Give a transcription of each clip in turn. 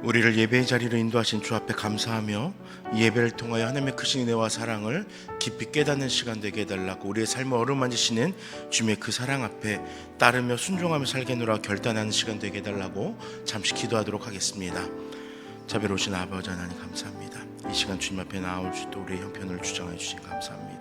우리를 예배의 자리로 인도하신 주 앞에 감사하며 이 예배를 통하여 하나님의 크신 은혜와 사랑을 깊이 깨닫는 시간 되게 해달라고, 우리의 삶을 어루만지시는 주님의 그 사랑 앞에 따르며 순종하며 살겠노라 결단하는 시간 되게 해달라고 잠시 기도하도록 하겠습니다. 자비로우신 아버지 하나님 감사합니다. 이 시간 주님 앞에 나올 수 있도록 우리의 형편을 주장해 주신 감사합니다.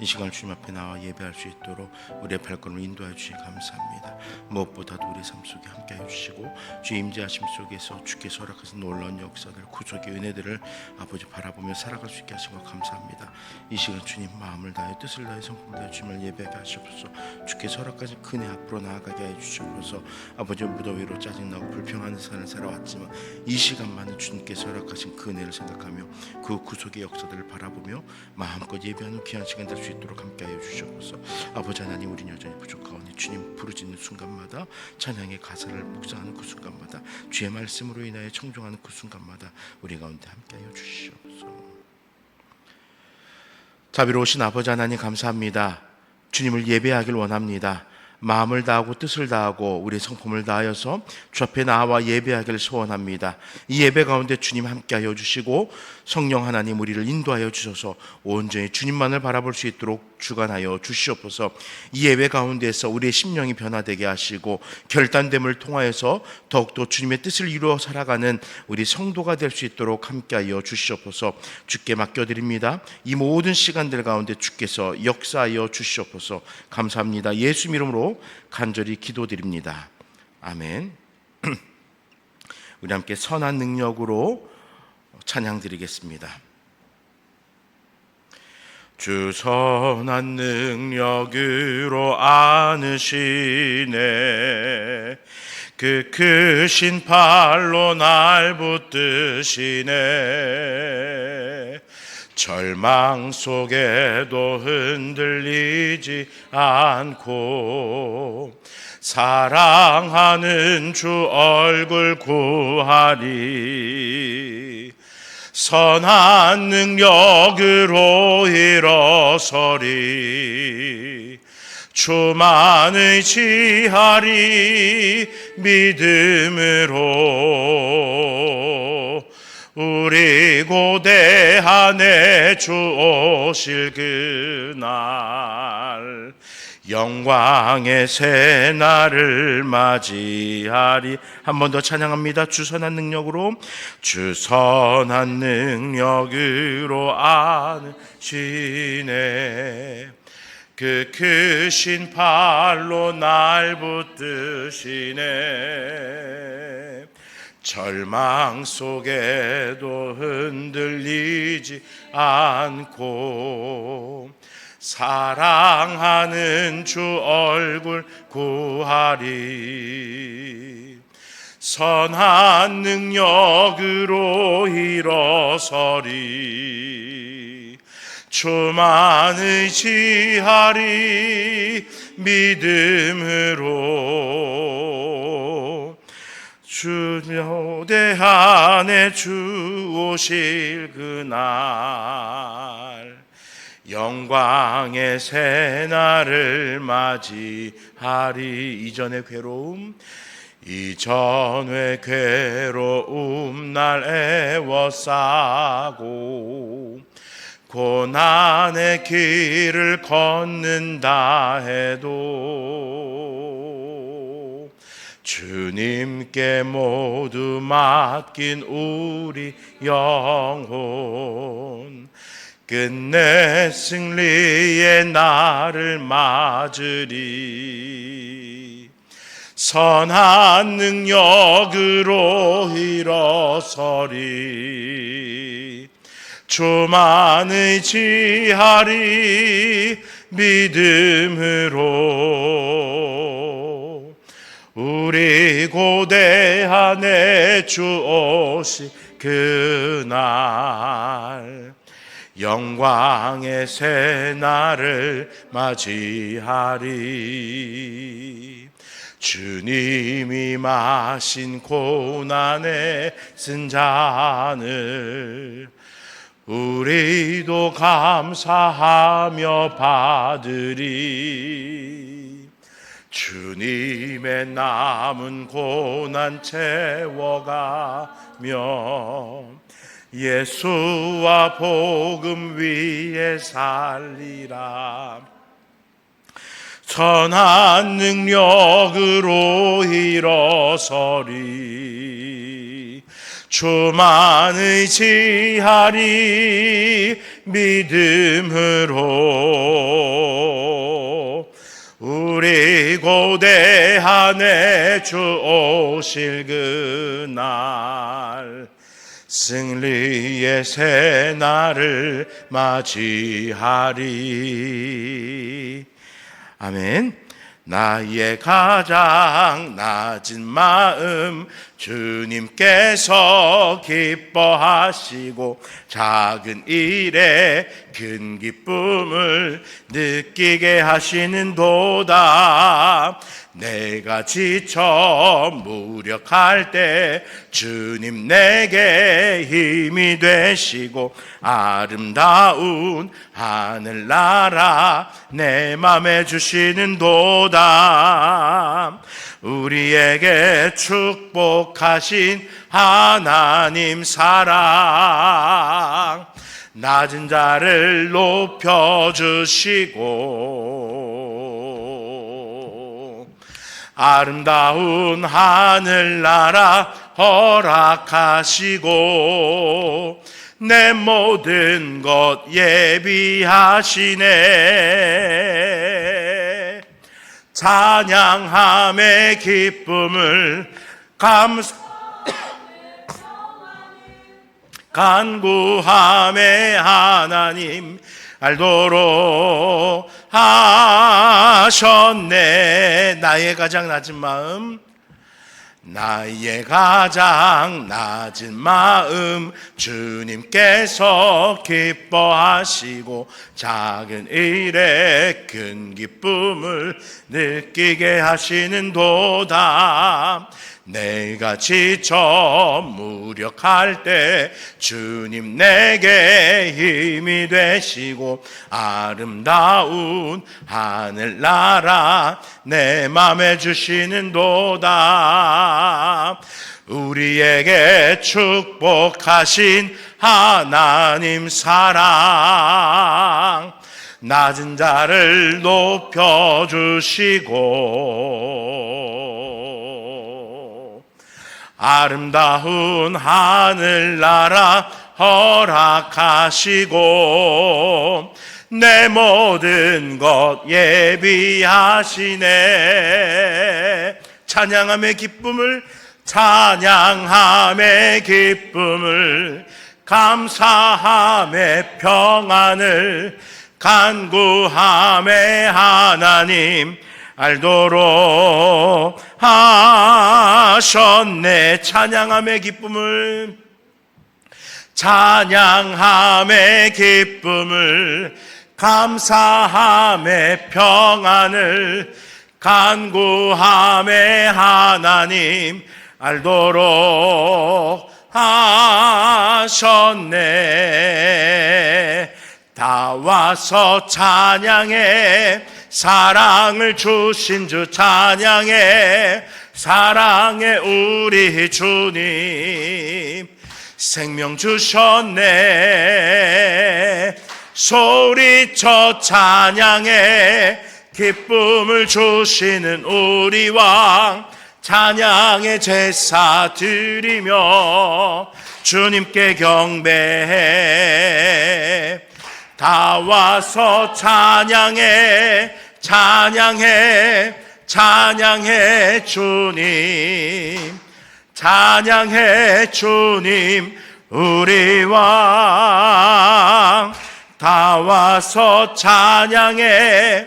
이 시간 주님 앞에 나와 예배할 수 있도록 우리의 발걸음을 인도해 주신 감사합니다. 무엇보다도 우리 삶 속에 함께해 주시고 주의 임재하심 속에서 주께서 허락하신 놀라운 역사들, 구속의 은혜들을 아버지 바라보며 살아갈 수 있게 하신 것 감사합니다. 이 시간 주님 마음을 다해 뜻을 다해 성품을 다해 주님을 예배하게 하시옵소서. 주께서 허락하신 그 은혜 앞으로 나아가게 해 주시옵소서. 아버지, 무더위로 짜증나고 불평하는 삶을 살아왔지만 이 시간만은 주님께서 허락하신 그 은혜를 생각하며 그 구속의 역사들을 바라보며 마음껏 예배하는 귀한 시간 될 수 있도록 함께하여 주시옵소서. 아버지 하나님, 우리는 여전히 부족하오니 주님 부르짖는 순간마다, 찬양의 가사를 묵상하는 그 순간마다, 주의 말씀으로 인하여 청종하는 그 순간마다 우리 가운데 함께하여 주시옵소서. 자비로우신 아버지 하나님 감사합니다. 주님을 예배하길 원합니다. 마음을 다하고 뜻을 다하고 우리의 성품을 다하여서 주 앞에 나와 예배하기를 소원합니다. 이 예배 가운데 주님 함께하여 주시고 성령 하나님 우리를 인도하여 주셔서 온전히 주님만을 바라볼 수 있도록 주관하여 주시옵소서. 이 예배 가운데서 우리의 심령이 변화되게 하시고 결단됨을 통하여서 더욱더 주님의 뜻을 이루어 살아가는 우리 성도가 될 수 있도록 함께하여 주시옵소서. 주께 맡겨드립니다. 이 모든 시간들 가운데 주께서 역사하여 주시옵소서. 감사합니다. 예수 이름으로 간절히 기도드립니다. 아멘. 우리 함께 선한 능력으로 찬양 드리겠습니다. 주 선한 능력으로 안으시네, 그 크신 팔로 날 붙드시네. 절망 속에도 흔들리지 않고 사랑하는 주 얼굴 구하리. 선한 능력으로 일어서리. 주만 의지하리. 믿음으로 우리 고대 안에 주 오실 그날 영광의 새날을 맞이하리. 한 번 더 찬양합니다. 주 선한 능력으로, 주 선한 능력으로 안으시네, 그 크신 팔로 날 붙드시네. 절망 속에도 흔들리지 않고 사랑하는 주 얼굴 구하리. 선한 능력으로 일어서리. 주만 의지하리. 믿음으로 주 묘대 안에 주 오실 그날 영광의 새날을 맞이하리. 이전의 괴로움, 이전의 괴로움 날 애워싸고 고난의 길을 걷는다 해도 주님께 모두 맡긴 우리 영혼 끝내 승리의 날을 맞으리. 선한 능력으로 일어서리. 주만 의지하리. 믿음으로 우리 고대 안에 주 오시 그날 영광의 새날을 맞이하리. 주님이 마신 고난의 쓴 잔을 우리도 감사하며 받으리. 주님의 남은 고난 채워가며 예수와 복음 위에 살리라. 선한 능력으로 일어서리. 주만 의지하리. 믿음으로 우리 고대한의 주 오실 그날 승리의 새날을 맞이하리. 아멘. 나의 가장 낮은 마음 주님께서 기뻐하시고 작은 일에 큰 기쁨을 느끼게 하시는도다. 내가 지쳐 무력할 때 주님 내게 힘이 되시고 아름다운 하늘나라 내 맘에 주시는도다. 우리에게 축복하신 하나님 사랑 낮은 자를 높여주시고 아름다운 하늘나라 허락하시고 내 모든 것 예비하시네. 찬양함의 기쁨을 간구함의 하나님 알도록 하셨네. 나의 가장 낮은 마음 나의 가장 낮은 마음 주님께서 기뻐하시고 작은 일에 큰 기쁨을 느끼게 하시는도다. 내가 지쳐 무력할 때 주님 내게 힘이 되시고 아름다운 하늘나라 내 맘에 주시는도다. 우리에게 축복하신 하나님 사랑 낮은 자를 높여주시고 아름다운 하늘나라 허락하시고 내 모든 것 예비하시네. 찬양함의 기쁨을 감사함의 평안을 간구함의 하나님 알도록 하셨네. 찬양함의 기쁨을 감사함의 평안을 간구함의 하나님 알도록 하셨네. 다 와서 찬양해 사랑을 주신 주 찬양해 사랑해 우리 주님 생명 주셨네. 소리쳐 찬양해 기쁨을 주시는 우리 왕 찬양의 제사 드리며 주님께 경배해. 다 와서 찬양해 주님 찬양해 주님 우리 왕. 다 와서 찬양해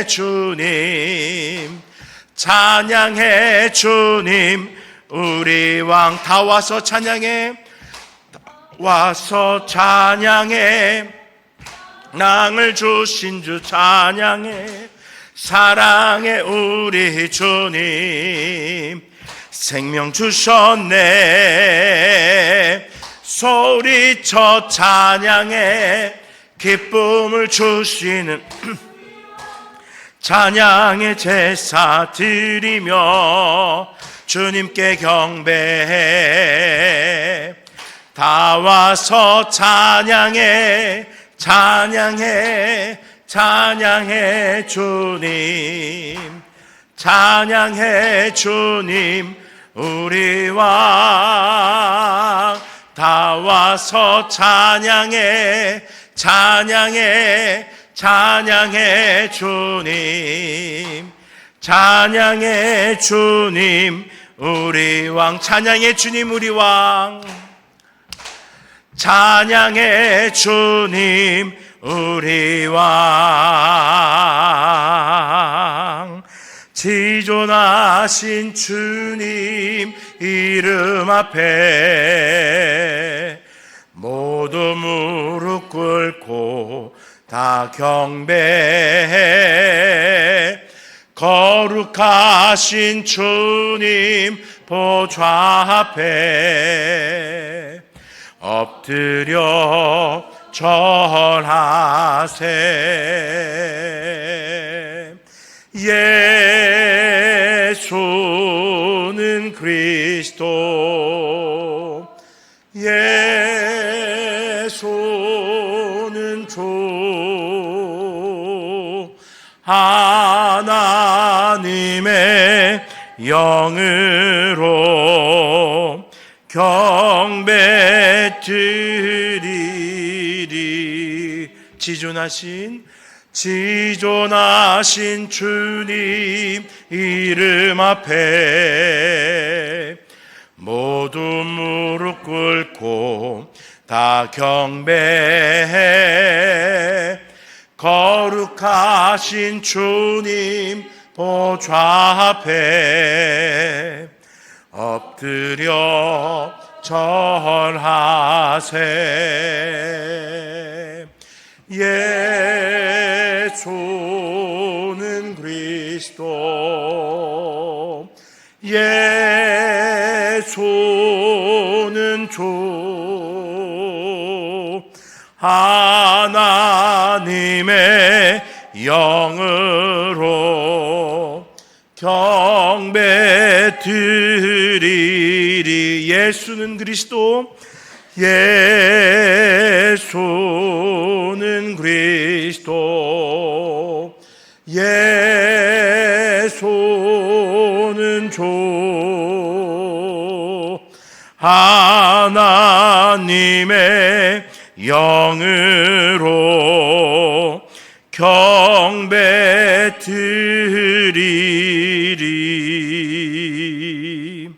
주님 찬양해 주님 우리 왕. 다 와서 찬양해 낭을 주신 주 찬양해 사랑해 우리 주님 생명 주셨네. 소리쳐 찬양해 기쁨을 주시는 찬양의 제사 드리며 주님께 경배해. 다 와서 찬양해 찬양해 찬양해 주님, 찬양해 주님 우리 왕. 다 와서 찬양해 찬양해 찬양해 주님, 찬양해 주님 우리 왕. 찬양해 주님 우리 왕, 찬양해 주님 우리 왕. 지존하신 주님 이름 앞에 모두 무릎 꿇고 다 경배해. 거룩하신 주님 보좌 앞에 엎드려 절하세. 예수는 그리스도, 예수는 주, 하나님의 영으로 경배 드리리. 지존하신 주님 이름 앞에 모두 무릎 꿇고 다 경배해. 거룩하신 주님 보좌 앞에 엎드려 절하세. 예수는 그리스도, 예수는 주, 하나님의 영으로 경배 드리리. 예수는 그리스도, 예수는 그리스도, 예수는 주, 하나님의 영으로 경배 드리리.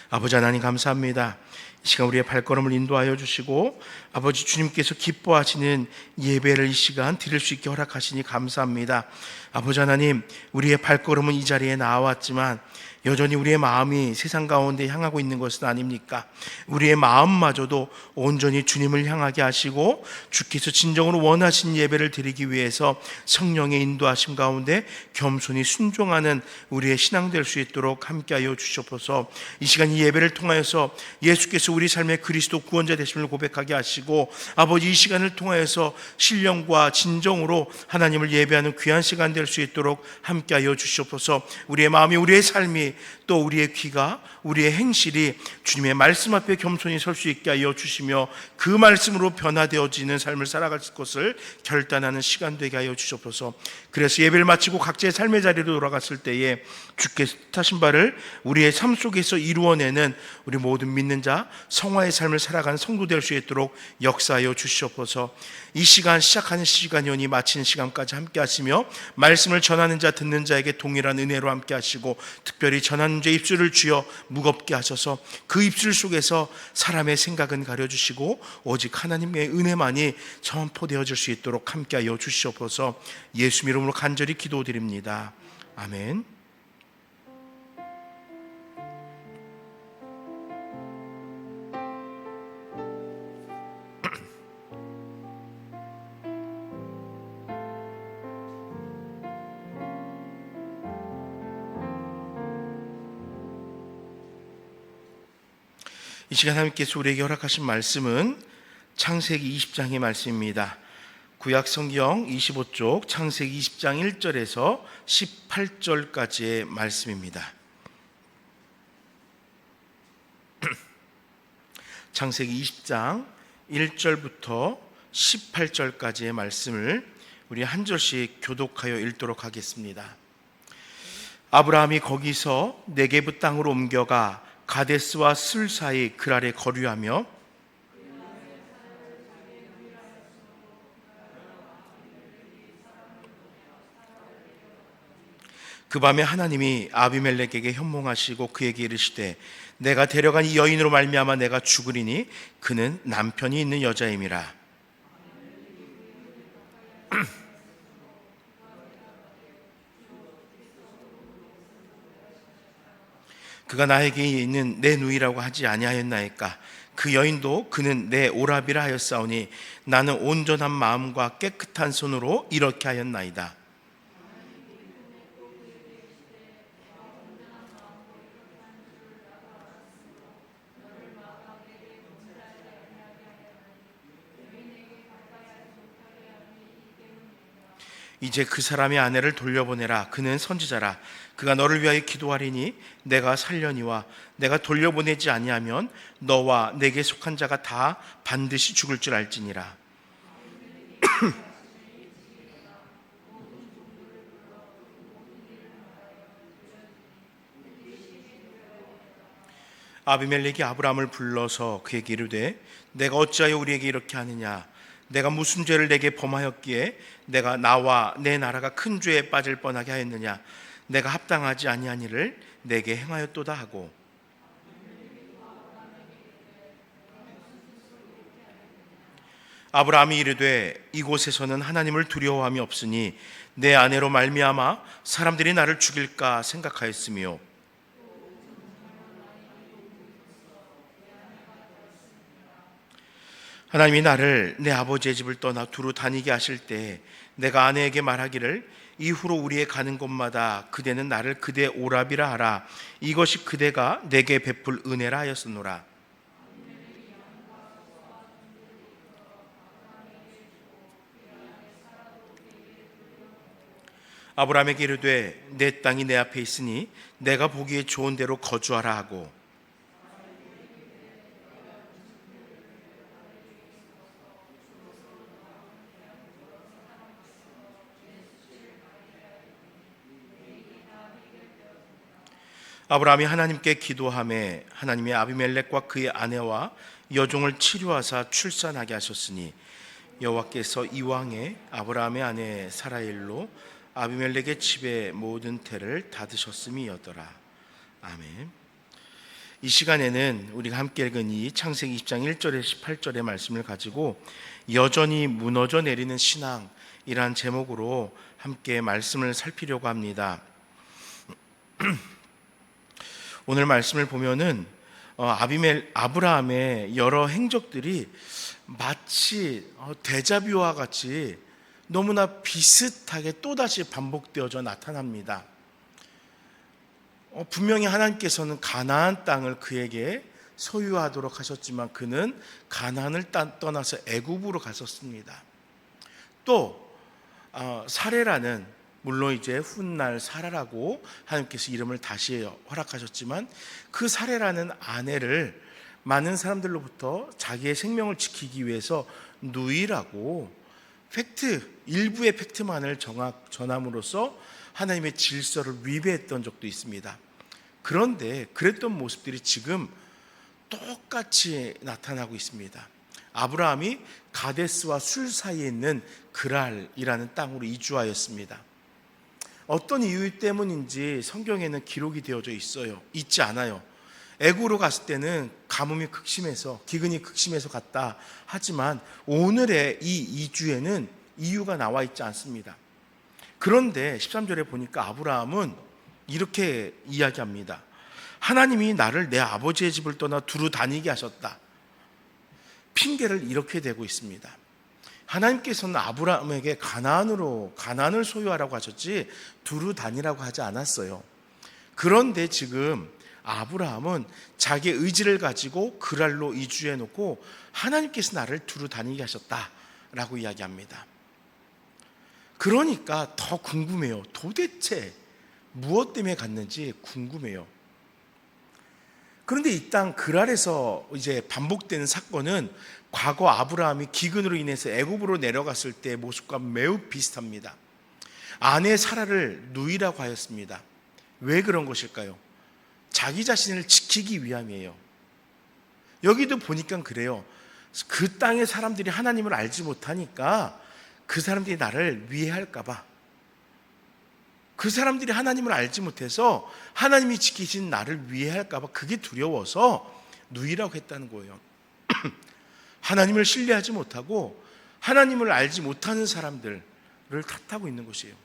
아버지 하나님 감사합니다. 이 시간 우리의 발걸음을 인도하여 주시고 아버지 주님께서 기뻐하시는 예배를 이 시간 드릴 수 있게 허락하시니 감사합니다. 아버지 하나님, 우리의 발걸음은 이 자리에 나왔지만 여전히 우리의 마음이 세상 가운데 향하고 있는 것은 아닙니까? 우리의 마음마저도 온전히 주님을 향하게 하시고 주께서 진정으로 원하신 예배를 드리기 위해서 성령의 인도하심 가운데 겸손히 순종하는 우리의 신앙 될 수 있도록 함께하여 주시옵소서. 이 시간 이 예배를 통하여서 예수께서 우리 삶의 그리스도 구원자 되심을 고백하게 하시고 아버지 이 시간을 통하여서 신령과 진정으로 하나님을 예배하는 귀한 시간 될 수 있도록 함께하여 주시옵소서. 우리의 마음이, 우리의 삶이, 또 우리의 귀가, 우리의 행실이 주님의 말씀 앞에 겸손히 설 수 있게 하여 주시며 그 말씀으로 변화되어지는 삶을 살아갈 것을 결단하는 시간 되게 하여 주시옵소서. 그래서 예배를 마치고 각자의 삶의 자리로 돌아갔을 때에 주께서 뜻하신 바를 우리의 삶 속에서 이루어내는 우리 모든 믿는 자, 성화의 삶을 살아가는 성도 될 수 있도록 역사하여 주시옵소서. 이 시간 시작하는 시간이 오니 마치는 시간까지 함께 하시며 말씀을 전하는 자, 듣는 자에게 동일한 은혜로 함께 하시고 특별히 전하는 자의 입술을 쥐어 무겁게 하셔서 그 입술 속에서 사람의 생각은 가려주시고 오직 하나님의 은혜만이 선포되어질 수 있도록 함께하여 주시옵소서. 예수 이름으로 간절히 기도드립니다. 아멘. 이 시간 하나님께서 우리에게 허락하신 말씀은 창세기 20장의 말씀입니다. 구약성경 25쪽 창세기 20장 1절에서 18절까지의 말씀입니다. 창세기 20장 1절부터 18절까지의 말씀을 우리 한 절씩 교독하여 읽도록 하겠습니다. 아브라함이 거기서 네게브 땅으로 옮겨가 가데스와 술사이 그랄에 거류하며 그 밤에 하나님이 아비멜렉에게 현몽하시고 그에게 이르시되 내가 데려간 이 여인으로 말미암아 내가 죽으리니 그는 남편이 있는 여자임이라. 그가 나에게 있는 내 누이라고 하지 아니하였나이까. 그 여인도 그는 내 오라비라 하였사오니 나는 온전한 마음과 깨끗한 손으로 이렇게 하였나이다. 이제 그 사람의 아내를 돌려보내라. 그는 선지자라. 그가 너를 위하여 기도하리니 내가 살려니와 내가 돌려보내지 아니하면 너와 내게 속한 자가 다 반드시 죽을 줄 알지니라. 아비멜렉이 아브라함을 불러서 그에게 이르되 내가 어찌하여 우리에게 이렇게 하느냐? 내가 무슨 죄를 내게 범하였기에 내가 나와 내 나라가 큰 죄에 빠질 뻔하게 하였느냐? 내가 합당하지 아니한 일을 내게 행하였도다 하고 아브라함이 이르되 이곳에서는 하나님을 두려워함이 없으니 내 아내로 말미암아 사람들이 나를 죽일까 생각하였으며 하나님이 나를 내 아버지의 집을 떠나 두루 다니게 하실 때 내가 아내에게 말하기를 이후로 우리의 가는 곳마다 그대는 나를 그대 오라비라 하라. 이것이 그대가 내게 베풀 은혜라 하였으노라. 아브라함에게 이르되 내 땅이 내 앞에 있으니 내가 보기에 좋은 대로 거주하라 하고 아브라함이 하나님께 기도하매 하나님이 아비멜렉과 그의 아내와 여종을 치료하사 출산하게 하셨으니 여호와께서 이왕에 아브라함의 아내 사라일로 아비멜렉의 집의 모든 태를 닫으셨음이었더라. 아멘. 이 시간에는 우리가 함께 읽은 이 창세기 20장 1절에서 18절의 말씀을 가지고 여전히 무너져 내리는 신앙이란 제목으로 함께 말씀을 살피려고 합니다. 오늘 말씀을 보면은 아브라함의 여러 행적들이 마치 데자뷰와 같이 너무나 비슷하게 또다시 반복되어져 나타납니다. 분명히 하나님께서는 가나안 땅을 그에게 소유하도록 하셨지만 그는 가나안을 떠나서 애굽으로 갔었습니다. 또 사레라는 물론 이제 훗날 사라라고 하나님께서 이름을 다시 허락하셨지만 그 사레라는 아내를 많은 사람들로부터 자기의 생명을 지키기 위해서 누이라고 일부의 팩트만을 전함으로써 하나님의 질서를 위배했던 적도 있습니다. 그런데 그랬던 모습들이 지금 똑같이 나타나고 있습니다. 아브라함이 가데스와 술 사이에 있는 그랄이라는 땅으로 이주하였습니다. 어떤 이유 때문인지 성경에는 기록이 되어져 있지 않아요. 애굽으로 갔을 때는 가뭄이 극심해서 기근이 극심해서 갔다 하지만 오늘의 이 이주에는 이유가 나와 있지 않습니다. 그런데 13절에 보니까 아브라함은 이렇게 이야기합니다. 하나님이 나를 내 아버지의 집을 떠나 두루 다니게 하셨다. 핑계를 이렇게 대고 있습니다. 하나님께서는 아브라함에게 가나안을 소유하라고 하셨지 두루 다니라고 하지 않았어요. 그런데 지금 아브라함은 자기의 의지를 가지고 그랄로 이주해 놓고 하나님께서 나를 두루 다니게 하셨다라고 이야기합니다. 그러니까 더 궁금해요. 도대체 무엇 때문에 갔는지 궁금해요. 그런데 이 땅 그랄에서 이제 반복되는 사건은 과거 아브라함이 기근으로 인해서 애굽으로 내려갔을 때의 모습과 매우 비슷합니다. 아내 사라를 누이라고 하였습니다. 왜 그런 것일까요? 자기 자신을 지키기 위함이에요. 여기도 보니까 그래요. 그 땅의 사람들이 하나님을 알지 못하니까 그 사람들이 나를 위해할까봐, 그 사람들이 하나님을 알지 못해서 하나님이 지키신 나를 위해할까봐 그게 두려워서 누이라고 했다는 거예요. 하나님을 신뢰하지 못하고 하나님을 알지 못하는 사람들을 탓하고 있는 것이에요.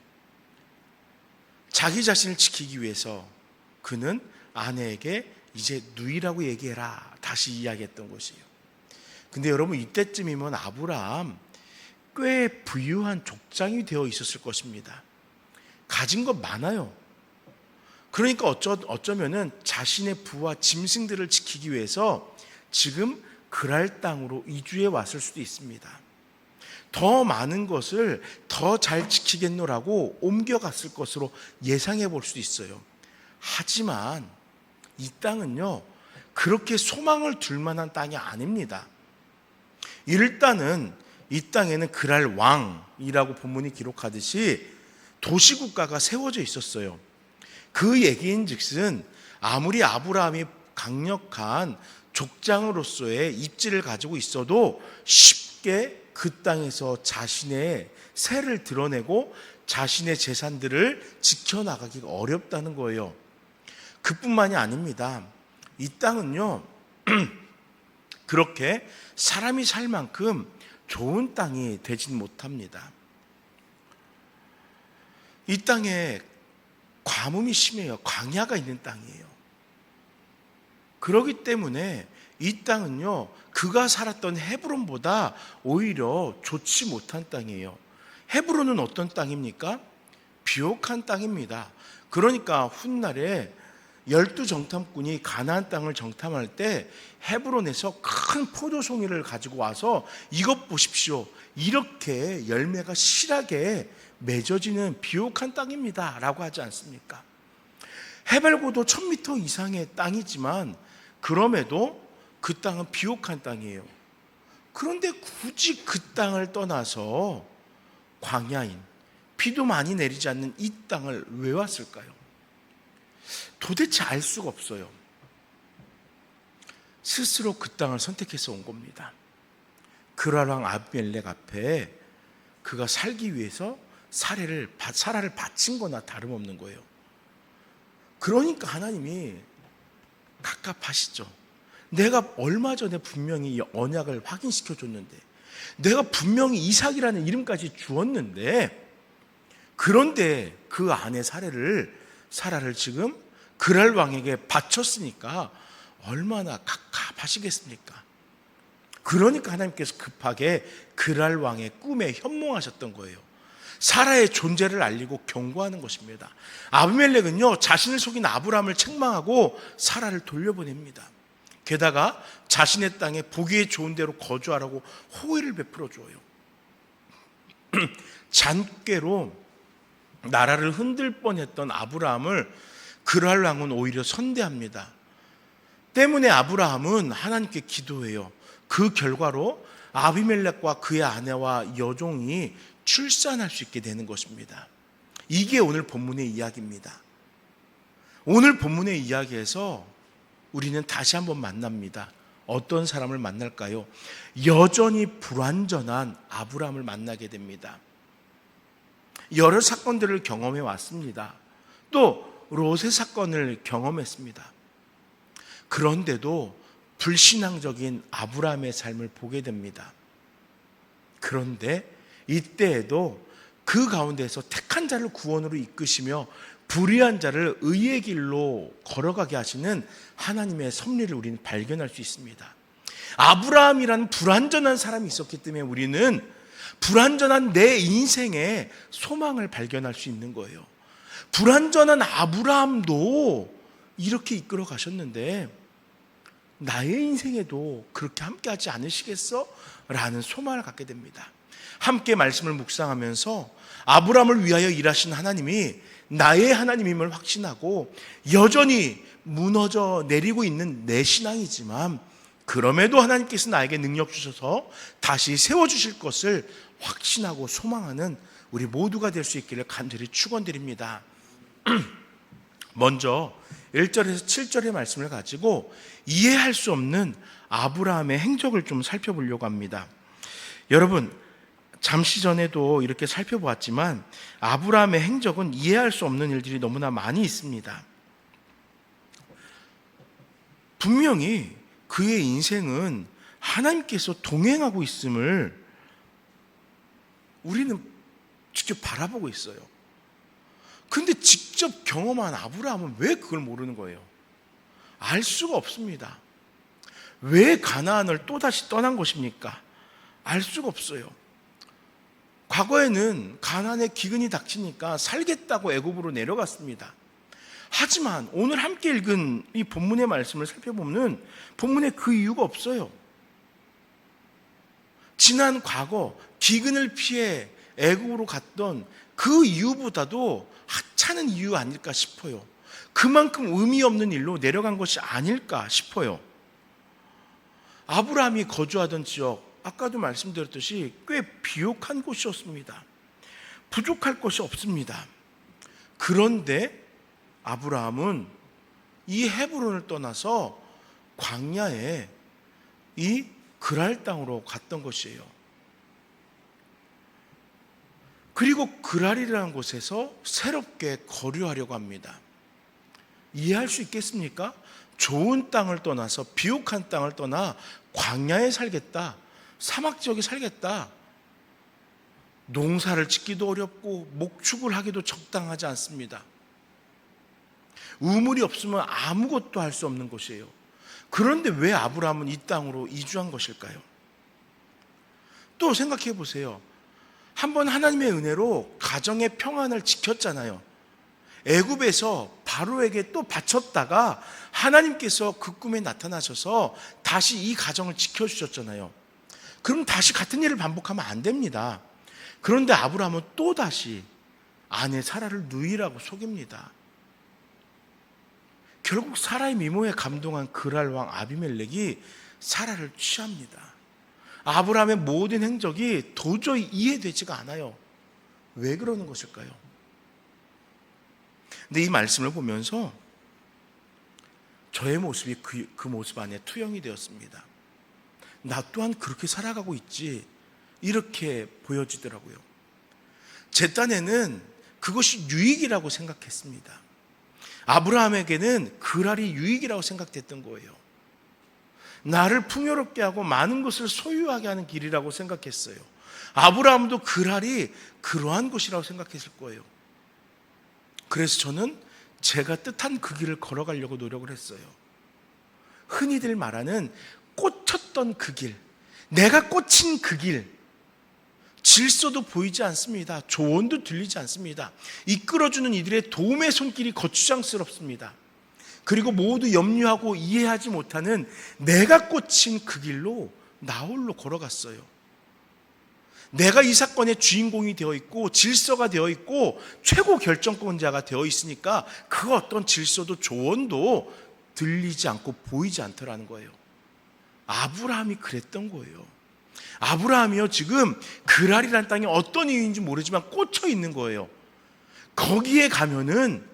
자기 자신을 지키기 위해서 그는 아내에게 이제 누이라고 얘기해라 다시 이야기했던 것이에요. 근데 여러분, 이때쯤이면 아브라함 꽤 부유한 족장이 되어 있었을 것입니다. 가진 것 많아요. 그러니까 어쩌면은 자신의 부와 짐승들을 지키기 위해서 지금 그랄 땅으로 이주해 왔을 수도 있습니다. 더 많은 것을 더 잘 지키겠노라고 옮겨갔을 것으로 예상해 볼 수도 있어요. 하지만 이 땅은요, 그렇게 소망을 둘 만한 땅이 아닙니다. 일단은 이 땅에는 그랄 왕이라고 본문이 기록하듯이 도시국가가 세워져 있었어요. 그 얘기인즉슨 아무리 아브라함이 강력한 족장으로서의 입지를 가지고 있어도 쉽게 그 땅에서 자신의 세를 드러내고 자신의 재산들을 지켜나가기가 어렵다는 거예요. 그뿐만이 아닙니다. 이 땅은요, 그렇게 사람이 살 만큼 좋은 땅이 되진 못합니다. 이 땅에 가뭄이 심해요. 광야가 있는 땅이에요. 그렇기 때문에 이 땅은요, 그가 살았던 헤브론보다 오히려 좋지 못한 땅이에요. 헤브론은 어떤 땅입니까? 비옥한 땅입니다. 그러니까 훗날에 12정탐꾼이 가나안 땅을 정탐할 때 헤브론에서 큰 포도송이를 가지고 와서 이것 보십시오, 이렇게 열매가 실하게 맺어지는 비옥한 땅입니다 라고 하지 않습니까? 해발고도 1000m 이상의 땅이지만 그럼에도 그 땅은 비옥한 땅이에요. 그런데 굳이 그 땅을 떠나서 광야인, 비도 많이 내리지 않는 이 땅을 왜 왔을까요? 도대체 알 수가 없어요. 스스로 그 땅을 선택해서 온 겁니다. 그랄 왕 아비멜렉 앞에 그가 살기 위해서 사라를 바친 거나 다름없는 거예요. 그러니까 하나님이 갑갑하시죠. 내가 얼마 전에 분명히 이 언약을 확인시켜 줬는데, 내가 분명히 이삭이라는 이름까지 주었는데, 그런데 그 아내 사라를 지금 그랄 왕에게 바쳤으니까 얼마나 갑갑하시겠습니까? 그러니까 하나님께서 급하게 그랄 왕의 꿈에 현몽하셨던 거예요. 사라의 존재를 알리고 경고하는 것입니다. 아비멜렉은요, 자신을 속인 아브라함을 책망하고 사라를 돌려보냅니다. 게다가 자신의 땅에 보기에 좋은 대로 거주하라고 호의를 베풀어 줘요. 잔꾀로 나라를 흔들 뻔했던 아브라함을 그랄 왕은 오히려 선대합니다. 때문에 아브라함은 하나님께 기도해요. 그 결과로 아비멜렉과 그의 아내와 여종이 출산할 수 있게 되는 것입니다. 이게 오늘 본문의 이야기입니다. 오늘 본문의 이야기에서 우리는 다시 한번 만납니다. 어떤 사람을 만날까요? 여전히 불완전한 아브라함을 만나게 됩니다. 여러 사건들을 경험해 왔습니다. 또 롯의 사건을 경험했습니다. 그런데도 불신앙적인 아브라함의 삶을 보게 됩니다. 그런데 이때에도 그 가운데서 택한 자를 구원으로 이끄시며 불의한 자를 의의 길로 걸어가게 하시는 하나님의 섭리를 우리는 발견할 수 있습니다. 아브라함이라는 불완전한 사람이 있었기 때문에 우리는 불완전한 내 인생에 소망을 발견할 수 있는 거예요. 불완전한 아브라함도 이렇게 이끌어 가셨는데 나의 인생에도 그렇게 함께 하지 않으시겠어? 라는 소망을 갖게 됩니다. 함께 말씀을 묵상하면서 아브라함을 위하여 일하신 하나님이 나의 하나님임을 확신하고 여전히 무너져 내리고 있는 내 신앙이지만 그럼에도 하나님께서 나에게 능력 주셔서 다시 세워주실 것을 확신하고 소망하는 우리 모두가 될 수 있기를 간절히 축원드립니다. 먼저 1절에서 7절의 말씀을 가지고 이해할 수 없는 아브라함의 행적을 좀 살펴보려고 합니다. 여러분, 잠시 전에도 이렇게 살펴보았지만 아브라함의 행적은 이해할 수 없는 일들이 너무나 많이 있습니다. 분명히 그의 인생은 하나님께서 동행하고 있음을 우리는 직접 바라보고 있어요. 근데 직접 경험한 아브라함은 왜 그걸 모르는 거예요? 알 수가 없습니다. 왜 가나안을 또다시 떠난 것입니까? 알 수가 없어요. 과거에는 가나안에 기근이 닥치니까 살겠다고 애굽으로 내려갔습니다. 하지만 오늘 함께 읽은 이 본문의 말씀을 살펴보면 본문에 그 이유가 없어요. 지난 과거 기근을 피해 애굽으로 갔던 그 이유보다도 하찮은 이유 아닐까 싶어요. 그만큼 의미 없는 일로 내려간 것이 아닐까 싶어요. 아브라함이 거주하던 지역, 아까도 말씀드렸듯이 꽤 비옥한 곳이었습니다. 부족할 것이 없습니다. 그런데 아브라함은 이 헤브론을 떠나서 광야에 이 그랄 땅으로 갔던 것이에요. 그리고 그랄이라는 곳에서 새롭게 거류하려고 합니다. 이해할 수 있겠습니까? 좋은 땅을 떠나서 비옥한 땅을 떠나 광야에 살겠다, 사막 지역에 살겠다. 농사를 짓기도 어렵고 목축을 하기도 적당하지 않습니다. 우물이 없으면 아무것도 할 수 없는 곳이에요. 그런데 왜 아브라함은 이 땅으로 이주한 것일까요? 또 생각해 보세요. 한번 하나님의 은혜로 가정의 평안을 지켰잖아요. 애굽에서 바로에게 또 바쳤다가 하나님께서 그 꿈에 나타나셔서 다시 이 가정을 지켜주셨잖아요. 그럼 다시 같은 일을 반복하면 안 됩니다. 그런데 아브라함은 또다시 아내 사라를 누이라고 속입니다. 결국 사라의 미모에 감동한 그랄 왕 아비멜렉이 사라를 취합니다. 아브라함의 모든 행적이 도저히 이해되지가 않아요. 왜 그러는 것일까요? 근데 이 말씀을 보면서 저의 모습이 그 모습 안에 투영이 되었습니다. 나 또한 그렇게 살아가고 있지, 이렇게 보여지더라고요. 제 딴에는 그것이 유익이라고 생각했습니다. 아브라함에게는 그랄이 유익이라고 생각됐던 거예요. 나를 풍요롭게 하고 많은 것을 소유하게 하는 길이라고 생각했어요. 아브라함도 그랄이 그러한 것이라고 생각했을 거예요. 그래서 저는 제가 뜻한 그 길을 걸어가려고 노력을 했어요. 흔히들 말하는 꽂혔던 그 길, 내가 꽂힌 그 길, 질서도 보이지 않습니다. 조언도 들리지 않습니다. 이끌어주는 이들의 도움의 손길이 거추장스럽습니다. 그리고 모두 염려하고 이해하지 못하는 내가 꽂힌 그 길로 나 홀로 걸어갔어요. 내가 이 사건의 주인공이 되어 있고 질서가 되어 있고 최고 결정권자가 되어 있으니까 그 어떤 질서도 조언도 들리지 않고 보이지 않더라는 거예요. 아브라함이 그랬던 거예요. 아브라함이요, 지금 그랄이라는 땅이 어떤 이유인지 모르지만 꽂혀 있는 거예요. 거기에 가면은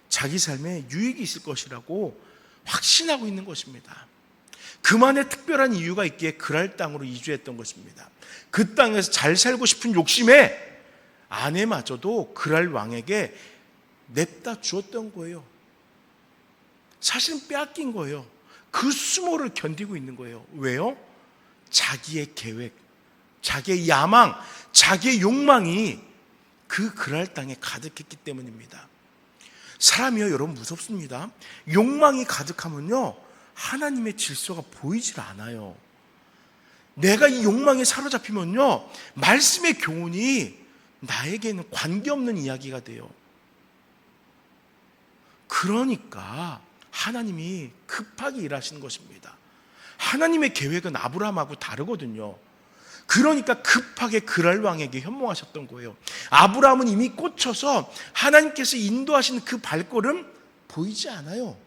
자기 삶에 유익이 있을 것이라고 확신하고 있는 것입니다. 그만의 특별한 이유가 있기에 그랄 땅으로 이주했던 것입니다. 그 땅에서 잘 살고 싶은 욕심에 아내마저도 그랄 왕에게 냅다 주었던 거예요. 사실은 빼앗긴 거예요. 그 수모를 견디고 있는 거예요. 왜요? 자기의 계획, 자기의 야망, 자기의 욕망이 그 그랄 땅에 가득했기 때문입니다. 사람이요, 여러분, 무섭습니다. 욕망이 가득하면요, 하나님의 질서가 보이질 않아요. 내가 이 욕망에 사로잡히면요, 말씀의 교훈이 나에게는 관계없는 이야기가 돼요. 그러니까 하나님이 급하게 일하시는 것입니다. 하나님의 계획은 아브라함하고 다르거든요. 그러니까 급하게 그랄 왕에게 현몽하셨던 거예요. 아브라함은 이미 꽂혀서 하나님께서 인도하신 그 발걸음 보이지 않아요.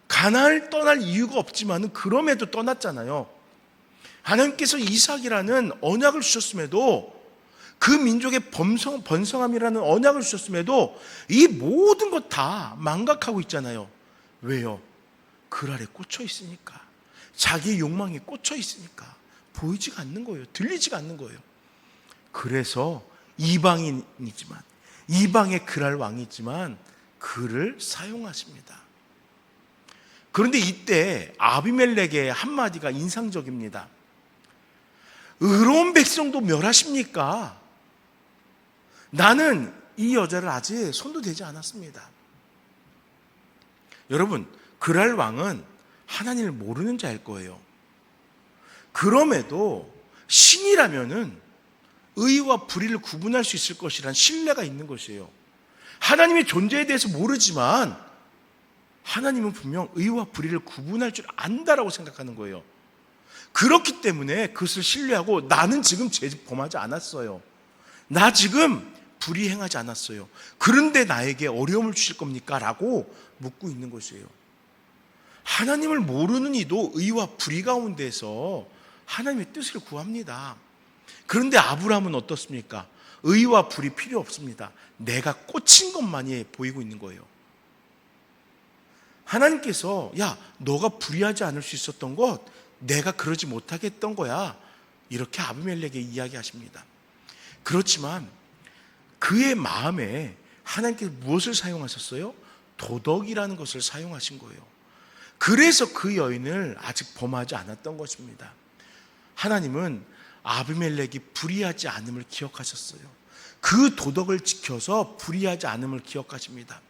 가나안을 떠날 이유가 없지만 그럼에도 떠났잖아요. 하나님께서 이삭이라는 언약을 주셨음에도, 그 민족의 번성함이라는 언약을 주셨음에도 이 모든 것 다 망각하고 있잖아요. 왜요? 그랄에 꽂혀 있으니까. 자기의 욕망에 꽂혀 있으니까 보이지가 않는 거예요. 들리지가 않는 거예요. 그래서 이방인이지만, 이방의 그랄 왕이지만 그를 사용하십니다. 그런데 이때 아비멜렉의 한마디가 인상적입니다. 의로운 백성도 멸하십니까? 나는 이 여자를 아직 손도 대지 않았습니다. 여러분, 그랄 왕은 하나님을 모르는 자일 거예요. 그럼에도 신이라면은 의와 불의를 구분할 수 있을 것이란 신뢰가 있는 것이에요. 하나님의 존재에 대해서 모르지만 하나님은 분명 의와 불의를 구분할 줄 안다라고 생각하는 거예요. 그렇기 때문에 그것을 신뢰하고, 나는 지금 죄 범하지 않았어요. 나 지금 불의 행하지 않았어요. 그런데 나에게 어려움을 주실 겁니까? 라고 묻고 있는 것이에요. 하나님을 모르는 이도 의와 불의 가운데서 하나님의 뜻을 구합니다. 그런데 아브라함은 어떻습니까? 의와 불이 필요 없습니다. 내가 꽂힌 것만이 보이고 있는 거예요. 하나님께서, 야, 너가 불의하지 않을 수 있었던 것, 내가 그러지 못하게 했던 거야, 이렇게 아비멜렉에게 이야기하십니다. 그렇지만 그의 마음에 하나님께서 무엇을 사용하셨어요? 도덕이라는 것을 사용하신 거예요. 그래서 그 여인을 아직 범하지 않았던 것입니다. 하나님은 아비멜렉이 불의하지 않음을 기억하셨어요. 그 도덕을 지켜서 불의하지 않음을 기억하십니다.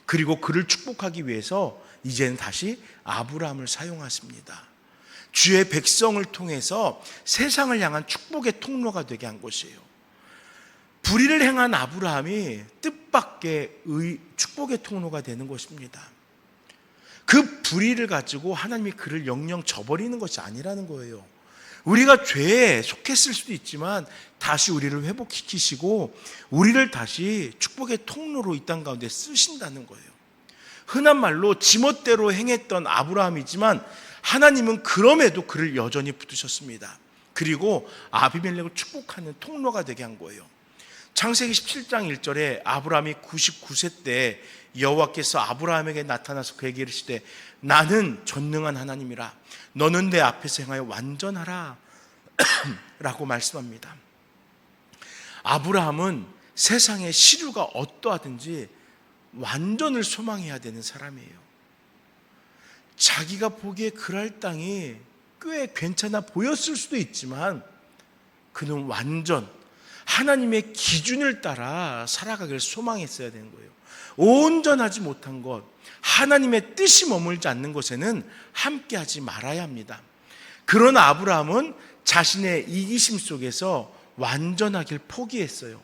그리고 그를 축복하기 위해서 이제는 다시 아브라함을 사용하십니다. 주의 백성을 통해서 세상을 향한 축복의 통로가 되게 한 것이에요. 불의를 행한 아브라함이 뜻밖의 축복의 통로가 되는 것입니다. 그 불의를 가지고 하나님이 그를 영영 저버리는 것이 아니라는 거예요. 우리가 죄에 속했을 수도 있지만 다시 우리를 회복시키시고 우리를 다시 축복의 통로로 이 땅 가운데 쓰신다는 거예요. 흔한 말로 지멋대로 행했던 아브라함이지만 하나님은 그럼에도 그를 여전히 붙드셨습니다. 그리고 아비멜렉을 축복하는 통로가 되게 한 거예요. 창세기 17장 1절에 아브라함이 99세 때 여호와께서 아브라함에게 나타나서 그에게 이르시되 나는 전능한 하나님이라 너는 내 앞에서 행하여 완전하라 라고 말씀합니다. 아브라함은 세상의 시류가 어떠하든지 완전을 소망해야 되는 사람이에요. 자기가 보기에 그랄 땅이 꽤 괜찮아 보였을 수도 있지만 그는 완전 하나님의 기준을 따라 살아가기를 소망했어야 되는 거예요. 온전하지 못한 것, 하나님의 뜻이 머물지 않는 것에는 함께하지 말아야 합니다. 그러나 아브라함은 자신의 이기심 속에서 완전하길 포기했어요.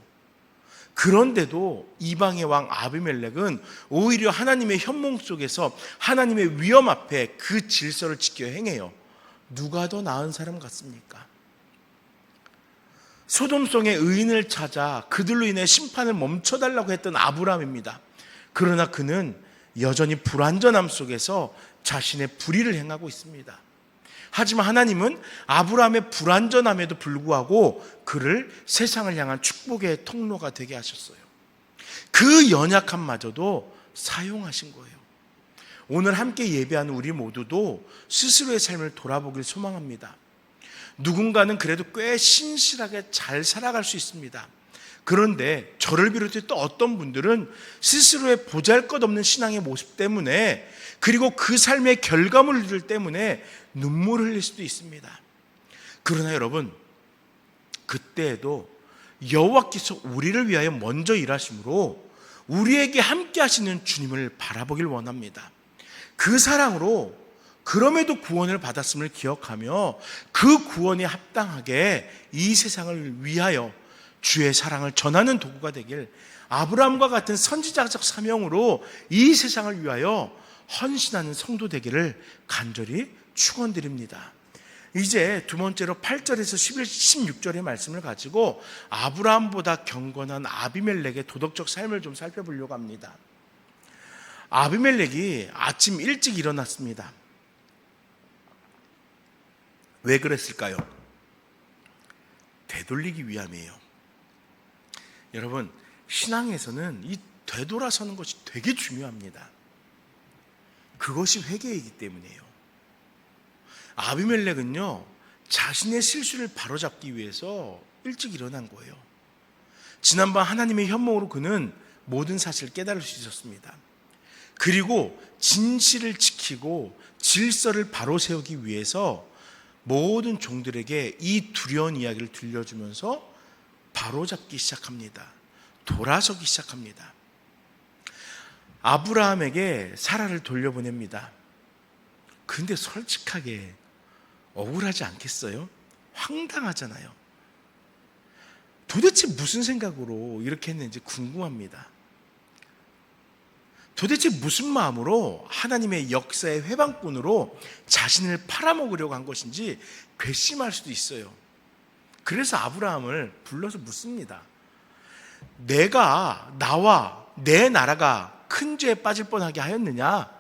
그런데도 이방의 왕 아비멜렉은 오히려 하나님의 현몽 속에서 하나님의 위엄 앞에 그 질서를 지켜 행해요. 누가 더 나은 사람 같습니까? 소돔성의 의인을 찾아 그들로 인해 심판을 멈춰달라고 했던 아브라함입니다. 그러나 그는 여전히 불완전함 속에서 자신의 불의를 행하고 있습니다. 하지만 하나님은 아브라함의 불완전함에도 불구하고 그를 세상을 향한 축복의 통로가 되게 하셨어요. 그 연약함마저도 사용하신 거예요. 오늘 함께 예배하는 우리 모두도 스스로의 삶을 돌아보길 소망합니다. 누군가는 그래도 꽤 신실하게 잘 살아갈 수 있습니다. 그런데 저를 비롯해 또 어떤 분들은 스스로의 보잘것없는 신앙의 모습 때문에, 그리고 그 삶의 결과물들 때문에 눈물을 흘릴 수도 있습니다. 그러나 여러분, 그때에도 여호와께서 우리를 위하여 먼저 일하심으로 우리에게 함께 하시는 주님을 바라보길 원합니다. 그 사랑으로 그럼에도 구원을 받았음을 기억하며 그 구원에 합당하게 이 세상을 위하여 주의 사랑을 전하는 도구가 되길, 아브라함과 같은 선지자적 사명으로 이 세상을 위하여 헌신하는 성도 되기를 간절히 축원드립니다. 이제 두 번째로 8절에서 11, 16절의 말씀을 가지고 아브라함보다 경건한 아비멜렉의 도덕적 삶을 좀 살펴보려고 합니다. 아비멜렉이 아침 일찍 일어났습니다. 왜 그랬을까요? 되돌리기 위함이에요. 여러분, 신앙에서는 이 되돌아서는 것이 되게 중요합니다. 그것이 회개이기 때문이에요. 아비멜렉은요, 자신의 실수를 바로잡기 위해서 일찍 일어난 거예요. 지난번 하나님의 현몽으로 그는 모든 사실을 깨달을 수 있었습니다. 그리고 진실을 지키고 질서를 바로 세우기 위해서 모든 종들에게 이 두려운 이야기를 들려주면서 바로잡기 시작합니다. 돌아서기 시작합니다. 아브라함에게 사라를 돌려보냅니다. 근데 솔직하게 억울하지 않겠어요? 황당하잖아요. 도대체 무슨 생각으로 이렇게 했는지 궁금합니다. 도대체 무슨 마음으로 하나님의 역사의 회방꾼으로 자신을 팔아먹으려고 한 것인지 괘씸할 수도 있어요. 그래서 아브라함을 불러서 묻습니다. 내가 나와 내 나라가 큰 죄에 빠질 뻔하게 하였느냐?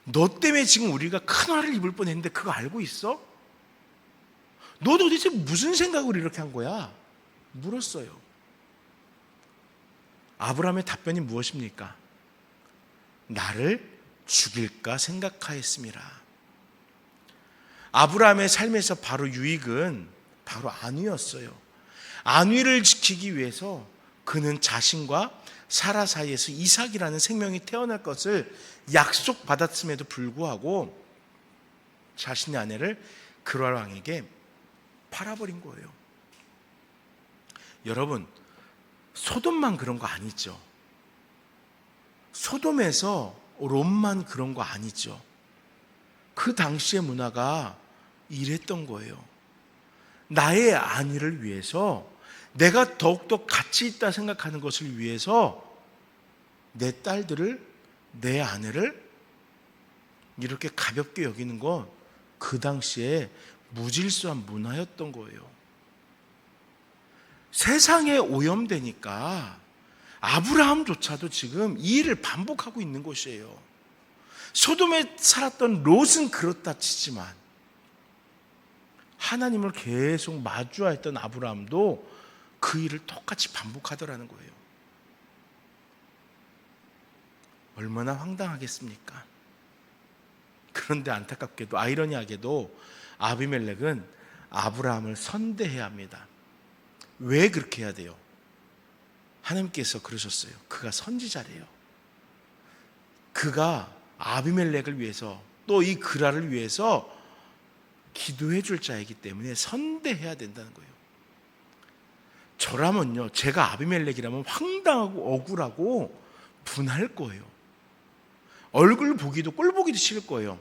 너 때문에 지금 우리가 큰 화를 입을 뻔했는데 그거 알고 있어? 너 도대체 무슨 생각으로 이렇게 한 거야? 물었어요. 아브라함의 답변이 무엇입니까? 나를 죽일까 생각하였습니다. 아브라함의 삶에서 바로 유익은 바로 안위였어요. 안위를 지키기 위해서 그는 자신과 사라 사이에서 이삭이라는 생명이 태어날 것을 약속받았음에도 불구하고 자신의 아내를 그랄 왕에게 팔아버린 거예요. 여러분, 소돔만 그런 거 아니죠. 소돔에서 롯만 그런 거 아니죠. 그 당시의 문화가 이랬던 거예요. 나의 안위를 위해서, 내가 더욱더 가치 있다 생각하는 것을 위해서 내 딸들을, 내 아내를 이렇게 가볍게 여기는 건 그 당시에 무질서한 문화였던 거예요. 세상에 오염되니까 아브라함조차도 지금 이 일을 반복하고 있는 것이에요. 소돔에 살았던 롯은 그렇다 치지만 하나님을 계속 마주하였던 아브라함도 그 일을 똑같이 반복하더라는 거예요. 얼마나 황당하겠습니까? 그런데 안타깝게도, 아이러니하게도 아비멜렉은 아브라함을 선대해야 합니다. 왜 그렇게 해야 돼요? 하나님께서 그러셨어요. 그가 선지자래요. 그가 아비멜렉을 위해서, 또 이 그랄을 위해서 기도해 줄 자이기 때문에 선대해야 된다는 거예요. 저라면요, 제가 아비멜렉이라면 황당하고 억울하고 분할 거예요. 얼굴 보기도 꼴 보기도 싫을 거예요.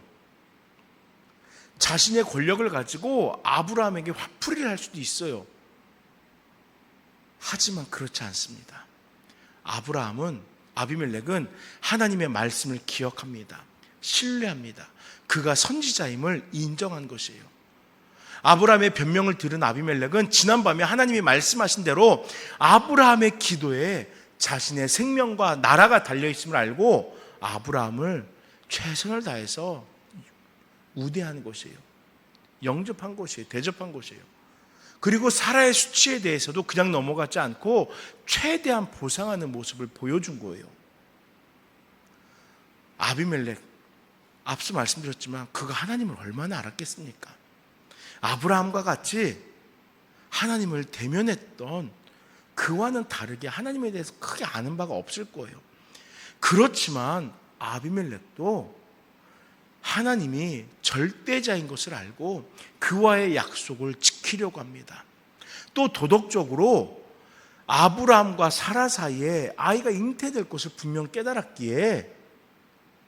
자신의 권력을 가지고 아브라함에게 화풀이를 할 수도 있어요. 하지만 그렇지 않습니다. 아비멜렉은 하나님의 말씀을 기억합니다. 신뢰합니다. 그가 선지자임을 인정한 것이에요. 아브라함의 변명을 들은 아비멜렉은 지난밤에 하나님이 말씀하신 대로 아브라함의 기도에 자신의 생명과 나라가 달려있음을 알고 아브라함을 최선을 다해서 우대한 것이에요. 영접한 것이에요. 대접한 것이에요. 그리고 사라의 수치에 대해서도 그냥 넘어가지 않고 최대한 보상하는 모습을 보여준 거예요. 아비멜렉, 앞서 말씀드렸지만 그가 하나님을 얼마나 알았겠습니까? 아브라함과 같이 하나님을 대면했던 그와는 다르게 하나님에 대해서 크게 아는 바가 없을 거예요. 그렇지만 아비멜렉도 하나님이 절대자인 것을 알고 그와의 약속을 지키려고 합니다. 또 도덕적으로 아브라함과 사라 사이에 아이가 잉태될 것을 분명 깨달았기에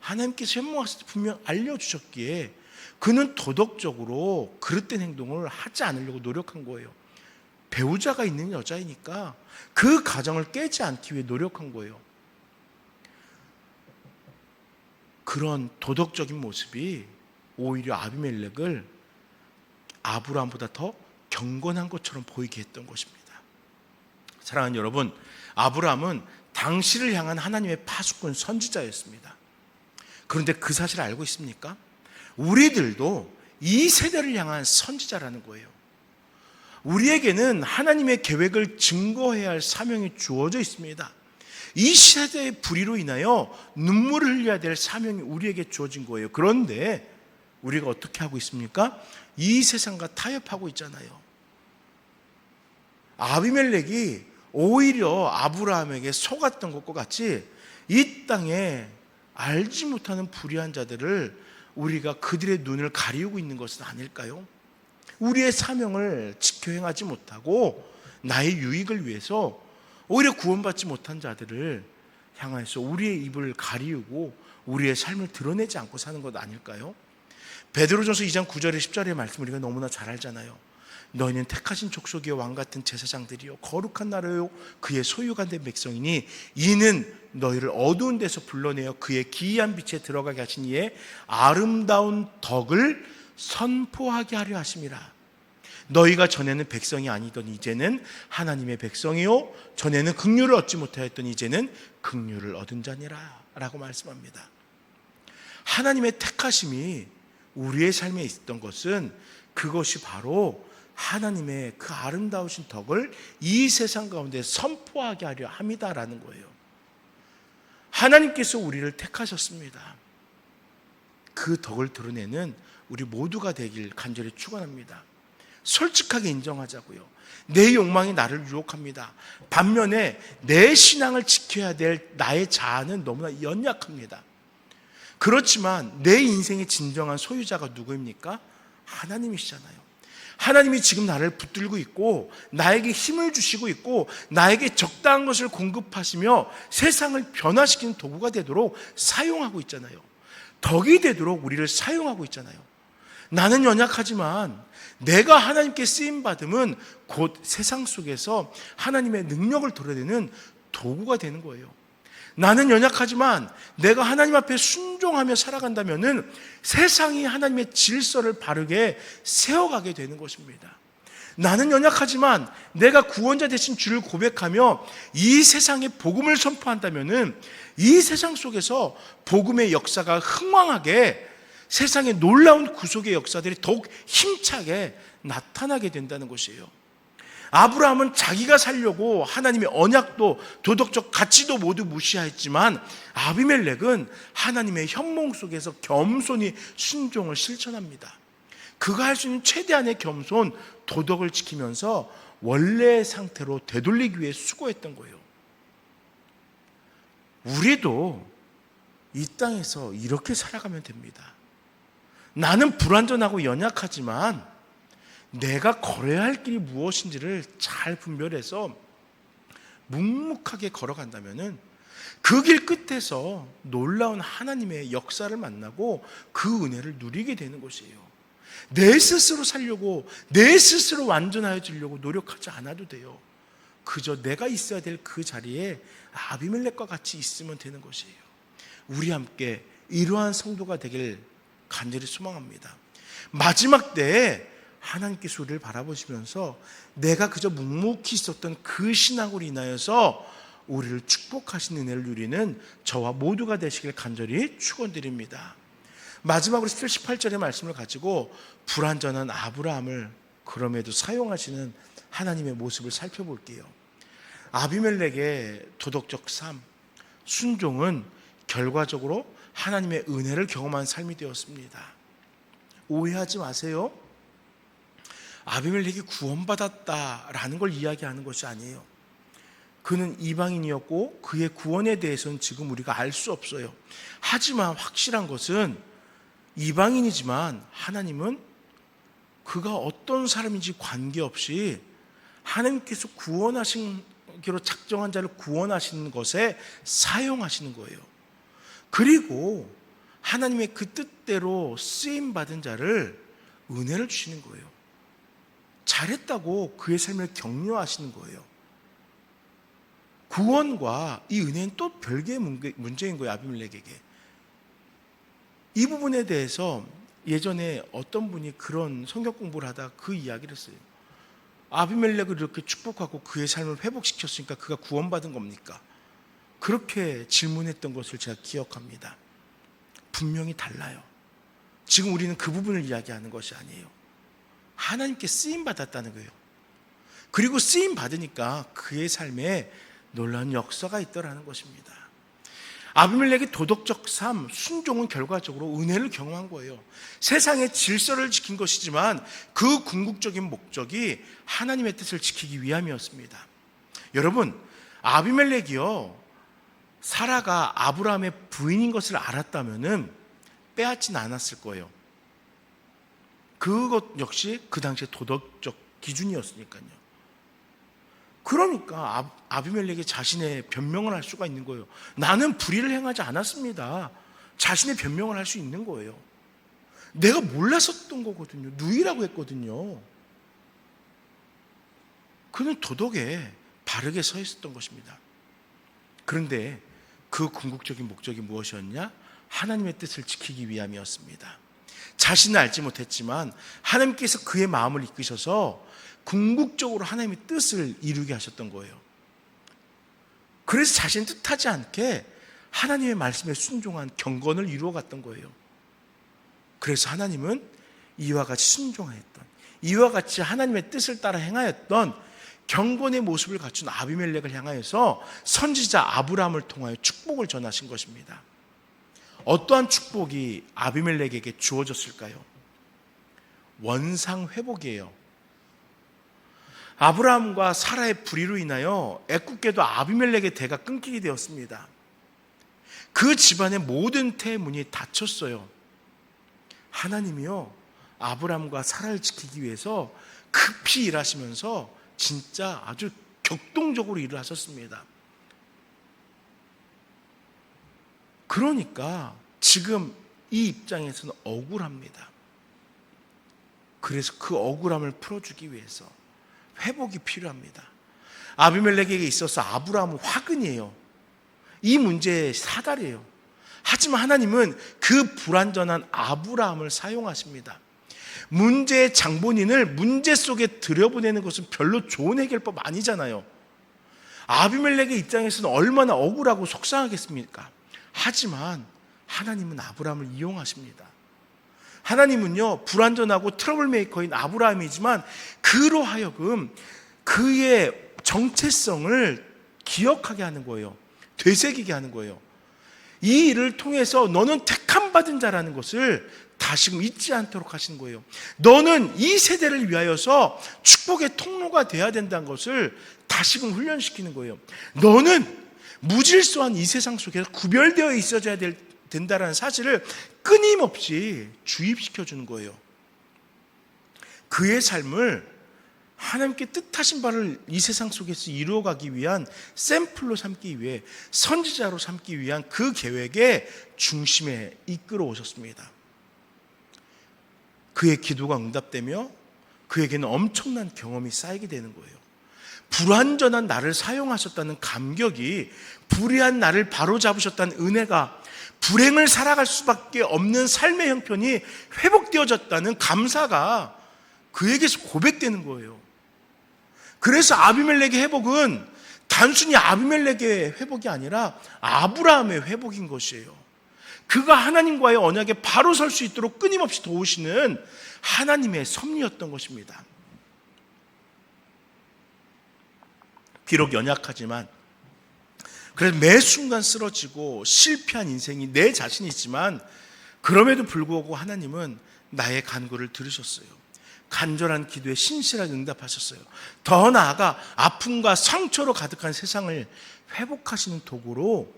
하나님께서 현몽하실 때 분명 알려주셨기에 그는 도덕적으로 그릇된 행동을 하지 않으려고 노력한 거예요. 배우자가 있는 여자이니까 그 가정을 깨지 않기 위해 노력한 거예요. 그런 도덕적인 모습이 오히려 아비멜렉을 아브라함보다 더 경건한 것처럼 보이게 했던 것입니다. 사랑하는 여러분, 아브라함은 당시를 향한 하나님의 파수꾼 선지자였습니다. 그런데 그 사실을 알고 있습니까? 우리들도 이 세대를 향한 선지자라는 거예요. 우리에게는 하나님의 계획을 증거해야 할 사명이 주어져 있습니다. 이 세대의 불의로 인하여 눈물을 흘려야 될 사명이 우리에게 주어진 거예요. 그런데 우리가 어떻게 하고 있습니까? 이 세상과 타협하고 있잖아요. 아비멜렉이 오히려 아브라함에게 속았던 것과 같이 이 땅에 알지 못하는 불의한 자들을 우리가 그들의 눈을 가리우고 있는 것은 아닐까요? 우리의 사명을 지켜 행하지 못하고 나의 유익을 위해서 오히려 구원받지 못한 자들을 향해서 우리의 입을 가리우고 우리의 삶을 드러내지 않고 사는 것 아닐까요? 베드로전서 2장 9절에 10절의 말씀 우리가 너무나 잘 알잖아요. 너희는 택하신 족속이요 왕같은 제사장들이요 거룩한 나라요 그의 소유가 된 백성이니 이는 너희를 어두운 데서 불러내어 그의 기이한 빛에 들어가게 하신 이의 아름다운 덕을 선포하게 하려 하심이라. 너희가 전에는 백성이 아니던 이제는 하나님의 백성이요 전에는 긍휼을 얻지 못하였던 이제는 긍휼을 얻은 자니라 라고 말씀합니다. 하나님의 택하심이 우리의 삶에 있었던 것은 그것이 바로 하나님의 그 아름다우신 덕을 이 세상 가운데 선포하게 하려 함이다라는 거예요. 하나님께서 우리를 택하셨습니다. 그 덕을 드러내는 우리 모두가 되길 간절히 축원합니다. 솔직하게 인정하자고요. 내 욕망이 나를 유혹합니다. 반면에 내 신앙을 지켜야 될 나의 자아는 너무나 연약합니다. 그렇지만 내 인생의 진정한 소유자가 누구입니까? 하나님이시잖아요. 하나님이 지금 나를 붙들고 있고 나에게 힘을 주시고 있고 나에게 적당한 것을 공급하시며 세상을 변화시키는 도구가 되도록 사용하고 있잖아요. 덕이 되도록 우리를 사용하고 있잖아요. 나는 연약하지만 내가 하나님께 쓰임받음은 곧 세상 속에서 하나님의 능력을 드러내는 도구가 되는 거예요. 나는 연약하지만 내가 하나님 앞에 순종하며 살아간다면 세상이 하나님의 질서를 바르게 세워가게 되는 것입니다. 나는 연약하지만 내가 구원자 되신 주를 고백하며 이 세상에 복음을 선포한다면 이 세상 속에서 복음의 역사가 흥왕하게 세상의 놀라운 구속의 역사들이 더욱 힘차게 나타나게 된다는 것이에요. 아브라함은 자기가 살려고 하나님의 언약도 도덕적 가치도 모두 무시했지만 아비멜렉은 하나님의 현몽 속에서 겸손히 순종을 실천합니다. 그가 할 수 있는 최대한의 겸손, 도덕을 지키면서 원래의 상태로 되돌리기 위해 수고했던 거예요. 우리도 이 땅에서 이렇게 살아가면 됩니다. 나는 불완전하고 연약하지만 내가 걸어야 할 길이 무엇인지를 잘 분별해서 묵묵하게 걸어간다면 그 길 끝에서 놀라운 하나님의 역사를 만나고 그 은혜를 누리게 되는 것이에요. 내 스스로 살려고 내 스스로 완전해지려고 노력하지 않아도 돼요. 그저 내가 있어야 될 그 자리에 아비멜렉과 같이 있으면 되는 것이에요. 우리 함께 이러한 성도가 되길 간절히 소망합니다. 마지막 때에 하나님께서 우리를 바라보시면서 내가 그저 묵묵히 있었던 그 신앙으로 인하여서 우리를 축복하시는 은혜를 누리는 저와 모두가 되시길 간절히 축원드립니다. 마지막으로 18절의 말씀을 가지고 불완전한 아브라함을 그럼에도 사용하시는 하나님의 모습을 살펴볼게요. 아비멜렉의 도덕적 삶, 순종은 결과적으로 하나님의 은혜를 경험한 삶이 되었습니다. 오해하지 마세요. 아비멜렉이 구원받았다라는 걸 이야기하는 것이 아니에요. 그는 이방인이었고 그의 구원에 대해서는 지금 우리가 알 수 없어요. 하지만 확실한 것은 이방인이지만 하나님은 그가 어떤 사람인지 관계없이 하나님께서 구원하시기로 작정한 자를 구원하시는 것에 사용하시는 거예요. 그리고 하나님의 그 뜻대로 쓰임받은 자를 은혜를 주시는 거예요. 잘했다고 그의 삶을 격려하시는 거예요. 구원과 이 은혜는 또 별개의 문제인 거예요. 아비멜렉에게. 이 부분에 대해서 예전에 어떤 분이 그런 성경 공부를 하다 그 이야기를 했어요. 아비멜렉을 이렇게 축복하고 그의 삶을 회복시켰으니까 그가 구원받은 겁니까? 그렇게 질문했던 것을 제가 기억합니다. 분명히 달라요. 지금 우리는 그 부분을 이야기하는 것이 아니에요. 하나님께 쓰임 받았다는 거예요. 그리고 쓰임 받으니까 그의 삶에 놀라운 역사가 있더라는 것입니다. 아비멜렉의 도덕적 삶, 순종은 결과적으로 은혜를 경험한 거예요. 세상의 질서를 지킨 것이지만 그 궁극적인 목적이 하나님의 뜻을 지키기 위함이었습니다. 여러분, 아비멜렉이요, 사라가 아브라함의 부인인 것을 알았다면은 빼앗지는 않았을 거예요. 그것 역시 그 당시의 도덕적 기준이었으니까요. 그러니까 아비멜렉이 자신의 변명을 할 수가 있는 거예요. 나는 불의를 행하지 않았습니다. 자신의 변명을 할 수 있는 거예요. 내가 몰랐었던 거거든요. 누이라고 했거든요. 그는 도덕에 바르게 서 있었던 것입니다. 그런데 그 궁극적인 목적이 무엇이었냐? 하나님의 뜻을 지키기 위함이었습니다. 자신은 알지 못했지만 하나님께서 그의 마음을 이끄셔서 궁극적으로 하나님의 뜻을 이루게 하셨던 거예요. 그래서 자신이 뜻하지 않게 하나님의 말씀에 순종한 경건을 이루어갔던 거예요. 그래서 하나님은 이와 같이 순종하였던, 이와 같이 하나님의 뜻을 따라 행하였던 경건의 모습을 갖춘 아비멜렉을 향하여서 선지자 아브라함을 통하여 축복을 전하신 것입니다. 어떠한 축복이 아비멜렉에게 주어졌을까요? 원상 회복이에요. 아브라함과 사라의 불의로 인하여 애꿎게도 아비멜렉의 대가 끊기게 되었습니다. 그 집안의 모든 태문이 닫혔어요. 하나님이요, 아브라함과 사라를 지키기 위해서 급히 일하시면서 진짜 아주 격동적으로 일을 하셨습니다. 그러니까 지금 이 입장에서는 억울합니다. 그래서 그 억울함을 풀어주기 위해서 회복이 필요합니다. 아비멜렉에게 있어서 아브라함은 화근이에요. 이 문제의 사달이에요. 하지만 하나님은 그 불완전한 아브라함을 사용하십니다. 문제의 장본인을 문제 속에 들여보내는 것은 별로 좋은 해결법 아니잖아요. 아비멜렉의 입장에서는 얼마나 억울하고 속상하겠습니까? 하지만 하나님은 아브라함을 이용하십니다. 하나님은요, 불완전하고 트러블 메이커인 아브라함이지만 그로 하여금 그의 정체성을 기억하게 하는 거예요. 되새기게 하는 거예요. 이 일을 통해서 너는 택함 받은 자라는 것을 다시금 잊지 않도록 하시는 거예요. 너는 이 세대를 위하여서 축복의 통로가 되어야 된다는 것을 다시금 훈련시키는 거예요. 너는 무질서한 이 세상 속에서 구별되어 있어야 된다는 사실을 끊임없이 주입시켜 주는 거예요. 그의 삶을 하나님께 뜻하신 바를 이 세상 속에서 이루어가기 위한 샘플로 삼기 위해, 선지자로 삼기 위한 그 계획의 중심에 이끌어 오셨습니다. 그의 기도가 응답되며 그에게는 엄청난 경험이 쌓이게 되는 거예요. 불완전한 나를 사용하셨다는 감격이, 불의한 나를 바로잡으셨다는 은혜가, 불행을 살아갈 수밖에 없는 삶의 형편이 회복되어졌다는 감사가 그에게서 고백되는 거예요. 그래서 아비멜렉의 회복은 단순히 아비멜렉의 회복이 아니라 아브라함의 회복인 것이에요. 그가 하나님과의 언약에 바로 설 수 있도록 끊임없이 도우시는 하나님의 섭리였던 것입니다. 비록 연약하지만, 그래서 매 순간 쓰러지고 실패한 인생이 내 자신이지만, 그럼에도 불구하고 하나님은 나의 간구를 들으셨어요. 간절한 기도에 신실하게 응답하셨어요. 더 나아가 아픔과 상처로 가득한 세상을 회복하시는 도구로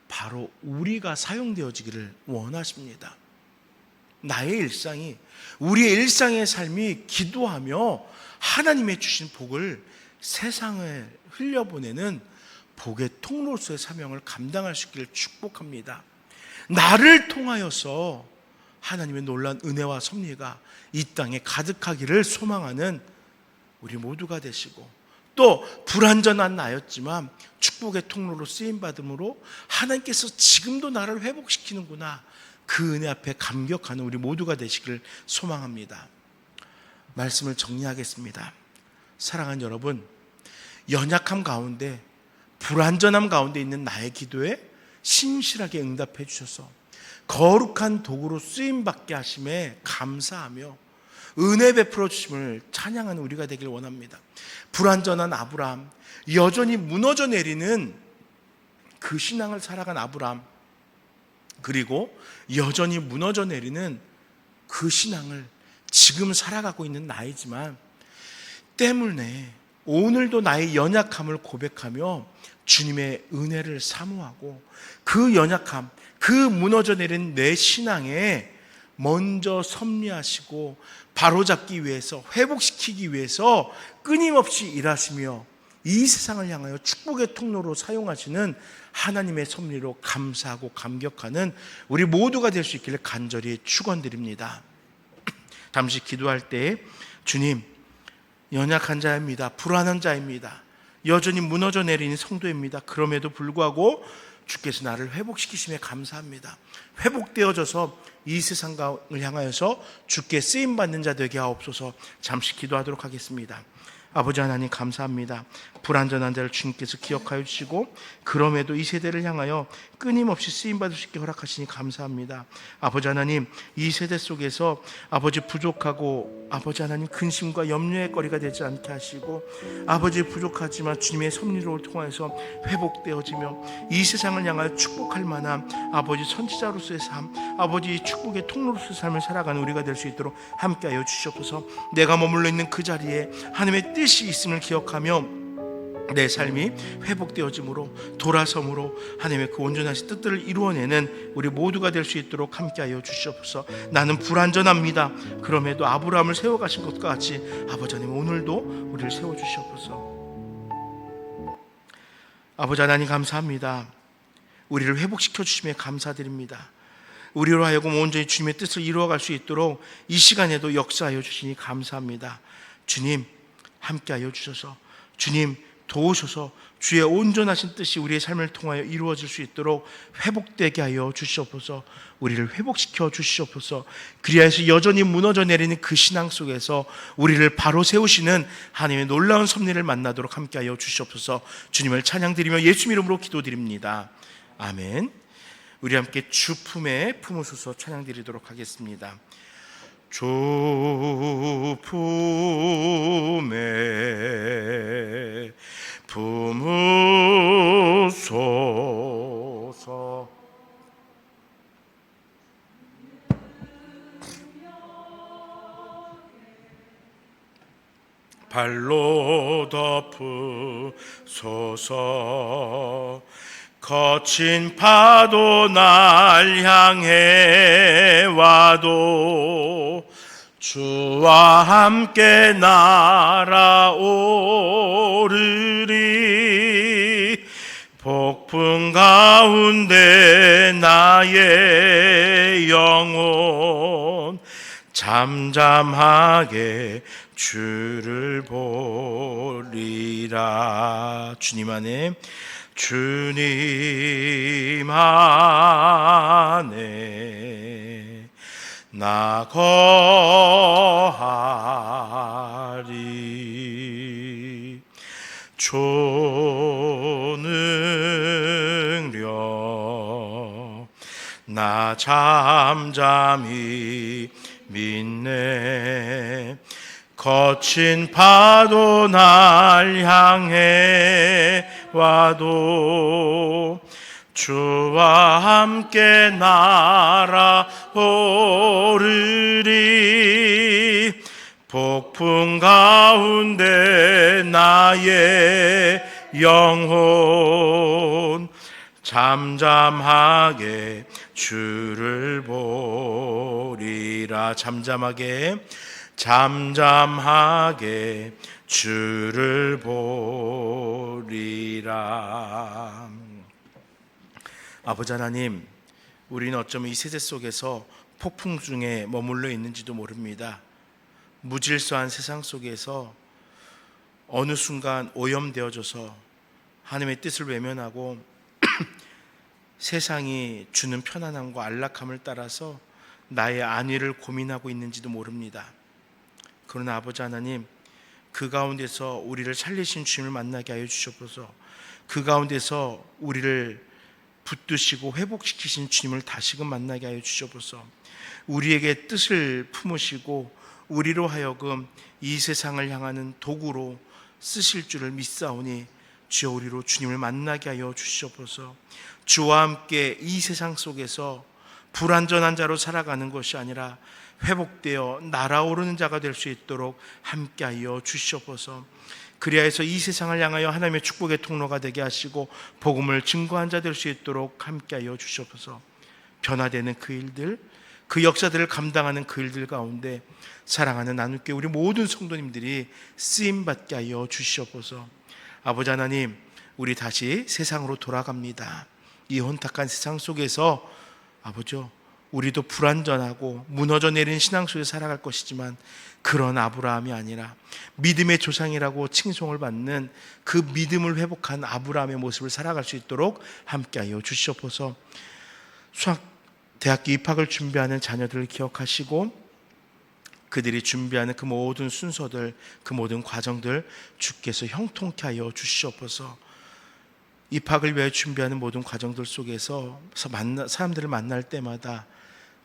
바로 우리가 사용되어지기를 원하십니다. 나의 일상이, 우리의 일상의 삶이 기도하며 하나님의 주신 복을 세상에 흘려보내는 복의 통로로서의 사명을 감당할 수 있기를 축복합니다. 나를 통하여서 하나님의 놀라운 은혜와 섭리가 이 땅에 가득하기를 소망하는 우리 모두가 되시고, 또 불완전한 나였지만 축복의 통로로 쓰임받음으로 하나님께서 지금도 나를 회복시키는구나, 그 은혜 앞에 감격하는 우리 모두가 되시기를 소망합니다. 말씀을 정리하겠습니다. 사랑하는 여러분, 연약함 가운데, 불완전함 가운데 있는 나의 기도에 신실하게 응답해 주셔서 거룩한 도구로 쓰임받게 하심에 감사하며 은혜 베풀어 주심을 찬양하는 우리가 되길 원합니다. 불완전한 아브라함, 여전히 무너져 내리는 그 신앙을 살아간 아브라함, 그리고 여전히 무너져 내리는 그 신앙을 지금 살아가고 있는 나이지만 때문에 오늘도 나의 연약함을 고백하며 주님의 은혜를 사모하고 그 연약함, 그 무너져 내린 내 신앙에 먼저 섭리하시고 바로잡기 위해서, 회복시키기 위해서 끊임없이 일하시며 이 세상을 향하여 축복의 통로로 사용하시는 하나님의 섭리로 감사하고 감격하는 우리 모두가 될 수 있기를 간절히 축원드립니다. 잠시 기도할 때 주님, 연약한 자입니다. 불안한 자입니다. 여전히 무너져 내리는 성도입니다. 그럼에도 불구하고 주께서 나를 회복시키심에 감사합니다. 회복되어져서 이 세상을 향하여서 주께 쓰임받는 자 되게 하옵소서. 잠시 기도하도록 하겠습니다. 아버지 하나님 감사합니다. 불완전한 자를 주님께서 기억하여 주시고 그럼에도 이 세대를 향하여 끊임없이 쓰임받을 수 있게 허락하시니 감사합니다. 아버지 하나님, 이 세대 속에서 아버지 부족하고 아버지 하나님 근심과 염려의 거리가 되지 않게 하시고 아버지 부족하지만 주님의 섭리를 통해서 회복되어지며 이 세상을 향하여 축복할 만한 아버지 선지자로서의 삶, 아버지 축복의 통로로서의 삶을 살아가는 우리가 될 수 있도록 함께하여 주시옵소서. 내가 머물러 있는 그 자리에 하나님의 뜻이 있음을 기억하며 내 삶이 회복되어짐으로 돌아섬으로 하나님의 그 온전하신 뜻들을 이루어내는 우리 모두가 될 수 있도록 함께하여 주시옵소서. 나는 불완전합니다. 그럼에도 아브라함을 세워가신 것과 같이 아버지 하나님 오늘도 우리를 세워주시옵소서. 아버지 하나님 감사합니다. 우리를 회복시켜 주심에 감사드립니다. 우리로 하여금 온전히 주님의 뜻을 이루어갈 수 있도록 이 시간에도 역사하여 주시니 감사합니다. 주님 함께하여 주셔서 주님 도우셔서 주의 온전하신 뜻이 우리의 삶을 통하여 이루어질 수 있도록 회복되게 하여 주시옵소서. 우리를 회복시켜 주시옵소서. 그리하여서 여전히 무너져 내리는 그 신앙 속에서 우리를 바로 세우시는 하나님의 놀라운 섭리를 만나도록 함께하여 주시옵소서. 주님을 찬양드리며 예수 이름으로 기도드립니다. 아멘. 우리 함께 주 품에 품으소서 찬양드리도록 하겠습니다. 주 품에 품으소서. 발로 덮으소서. 거친 파도 날 향해 와도 주와 함께 날아오르리. 폭풍 가운데 나의 영혼 잠잠하게 주를 보리라. 주님 안에 주님 안에 나 거하리. 초능력 나 잠잠히 믿네. 거친 파도 날 향해 와도 주와 함께 날아오르리. 폭풍 가운데 나의 영혼 잠잠하게 주를 보리라. 잠잠하게 주를 보리라. 아버지 하나님, 우리는 어쩌면 이 세대 속에서 폭풍 중에 머물러 있는지도 모릅니다. 무질서한 세상 속에서 어느 순간 오염되어져서 하나님의 뜻을 외면하고 세상이 주는 편안함과 안락함을 따라서 나의 안위를 고민하고 있는지도 모릅니다. 그러나 아버지 하나님, 그 가운데서 우리를 살리신 주님을 만나게 하여 주시옵소서. 그 가운데서 우리를 붙드시고 회복시키신 주님을 다시금 만나게 하여 주시옵소서. 우리에게 뜻을 품으시고 우리로 하여금 이 세상을 향하는 도구로 쓰실 줄을 믿사오니 주여, 우리로 주님을 만나게 하여 주시옵소서. 주와 함께 이 세상 속에서 불완전한 자로 살아가는 것이 아니라 회복되어 날아오르는 자가 될 수 있도록 함께 하여 주시옵소서. 그리하여서 이 세상을 향하여 하나님의 축복의 통로가 되게 하시고 복음을 증거한 자 될 수 있도록 함께 하여 주시옵소서. 변화되는 그 일들, 그 역사들을 감당하는 그 일들 가운데 사랑하는 나눔교회 우리 모든 성도님들이 쓰임받게 하여 주시옵소서. 아버지 하나님, 우리 다시 세상으로 돌아갑니다. 이 혼탁한 세상 속에서 아버지, 우리도 불완전하고 무너져 내린 신앙 속에 살아갈 것이지만 그런 아브라함이 아니라 믿음의 조상이라고 칭송을 받는 그 믿음을 회복한 아브라함의 모습을 살아갈 수 있도록 함께하여 주시옵소서. 대학교 입학을 준비하는 자녀들을 기억하시고 그들이 준비하는 그 모든 순서들, 그 모든 과정들 주께서 형통케 하여 주시옵소서. 입학을 위해 준비하는 모든 과정들 속에서 사람들을 만날 때마다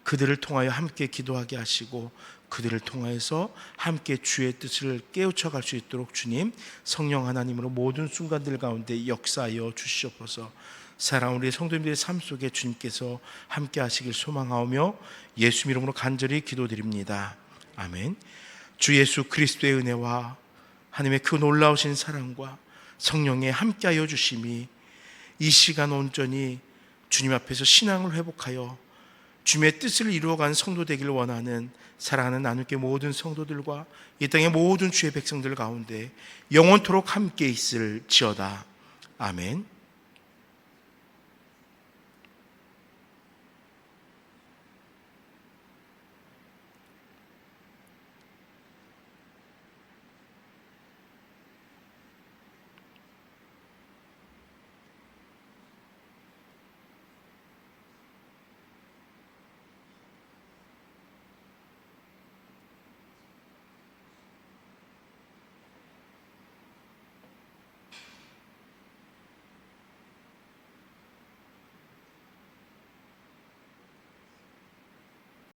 그들을 통하여 함께 기도하게 하시고 그들을 통하여서 함께 주의 뜻을 깨우쳐 갈 수 있도록 주님 성령 하나님으로 모든 순간들 가운데 역사하여 주시옵소서. 사랑하는 우리 성도님들의 삶 속에 주님께서 함께 하시길 소망하오며 예수 이름으로 간절히 기도드립니다. 아멘. 주 예수 그리스도의 은혜와 하나님의 그 놀라우신 사랑과 성령의 함께하여 주심이 이 시간 온전히 주님 앞에서 신앙을 회복하여 주님의 뜻을 이루어간 성도 되기를 원하는 사랑하는 나눌게 모든 성도들과 이 땅의 모든 주의 백성들 가운데 영원토록 함께 있을지어다. 아멘.